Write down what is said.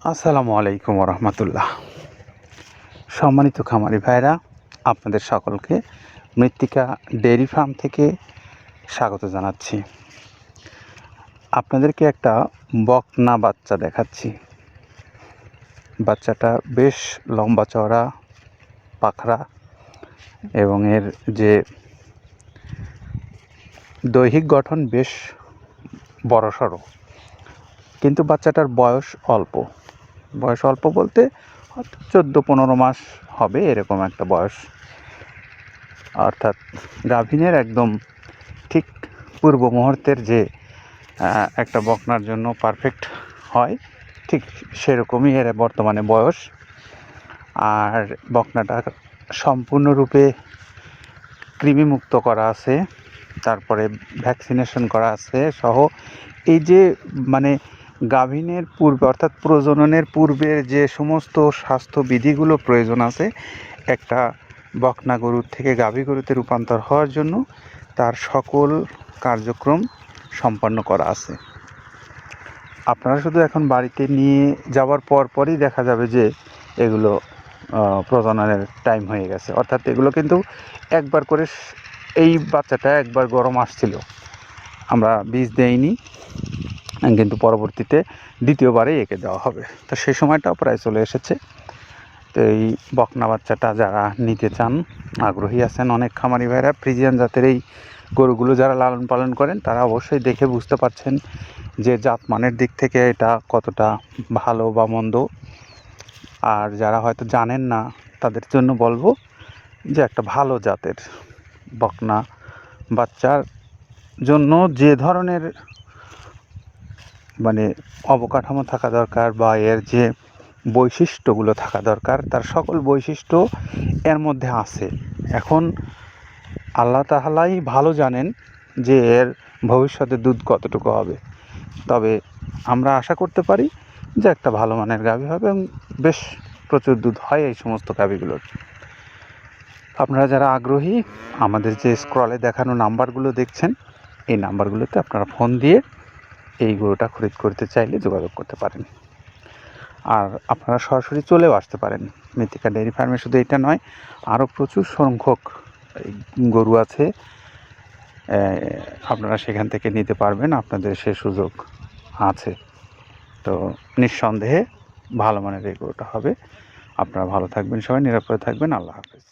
আসসালামু আলাইকুম রহমতুল্লাহ। সম্মানিত খামারি ভাইরা, আপনাদের সকলকে মৃত্তিকা ডেয়ারি ফার্ম থেকে স্বাগত জানাচ্ছি। আপনাদেরকে একটা বকনা বাচ্চা দেখাচ্ছি। বাচ্চাটা বেশ লম্বা চওড়া, পাখরা এবং এর যে দৈহিক গঠন বেশ বড়সড়, কিন্তু বাচ্চাটার বয়স অল্প বলতে 14-15 মাস হবে, এরকম একটা বয়স। অর্থাৎ গাভীনের একদম ঠিক পূর্ব মুহূর্তের যে একটা বকনার জন্য পারফেক্ট হয়, ঠিক সেরকমই এর বর্তমানে বয়স। আর বকনাটা সম্পূর্ণরূপে কৃমিমুক্ত করা আছে, তারপরে ভ্যাকসিনেশন করা আছে সহ। এই যে মানে গাভীনের পূর্বে অর্থাৎ প্রজননের পূর্বের যে সমস্ত স্বাস্থ্যবিধিগুলো প্রয়োজন আছে একটা বকনা গরুর থেকে গাভী গরুতে রূপান্তর হওয়ার জন্য, তার সকল কার্যক্রম সম্পন্ন করা আছে। আপনারা শুধু এখন বাড়িতে নিয়ে যাওয়ার পরই দেখা যাবে যে এগুলো প্রজননের টাইম হয়ে গেছে। অর্থাৎ এগুলো কিন্তু একবার করে, এই বাচ্চাটা একবার গরম আসছিল, আমরা বীজ দেইনি, কিন্তু পরবর্তীতে দ্বিতীয়বারে এঁকে দেওয়া হবে। তো সেই সময়টাও প্রায় চলে এসেছে। তো এই বকনা বাচ্চাটা যারা নিতে চান, আগ্রহী আছেন অনেক খামারি ভাইরা, ফ্রিজিয়ান জাতের এই গরুগুলো যারা লালন পালন করেন, তারা অবশ্যই দেখে বুঝতে পারছেন যে জাতমানের দিক থেকে এটা কতটা ভালো বা মন্দ। আর যারা হয়তো জানেন না, তাদের জন্য বলবো যে একটা ভালো জাতের বকনা বাচ্চার জন্য যে ধরনের মানে অবকাঠামো থাকা দরকার বা এর যে বৈশিষ্ট্যগুলো থাকা দরকার, তার সকল বৈশিষ্ট্য এর মধ্যে আছে। এখন আল্লাহ তাআলাই ভালো জানেন যে এর ভবিষ্যতে দুধ কতটুকু হবে, তবে আমরা আশা করতে পারি যে একটা ভালো মানের গাভী হবে এবং বেশ প্রচুর দুধ হয় এই সমস্ত গাভীগুলোর। আপনারা যারা আগ্রহী, আমাদের যে স্ক্রলে দেখানো নাম্বারগুলো দেখছেন, এই নাম্বারগুলোতে আপনারা ফোন দিয়ে এই গরুটা খরিদ করতে চাইলে যোগাযোগ করতে পারেন। আর আপনারা সরাসরি চলেও আসতে পারেন। মৃত্তিকা ডেয়ারি ফার্মে শুধু এটা নয়, আরও প্রচুর সংখ্যক গরু আছে, আপনারা সেখান থেকে নিতে পারবেন, আপনাদের সে সুযোগ আছে। তো নিঃসন্দেহে ভালো মানের এই গরুটা হবে। আপনারা ভালো থাকবেন, সবাই নিরাপদে থাকবেন। আল্লাহ হাফেজ।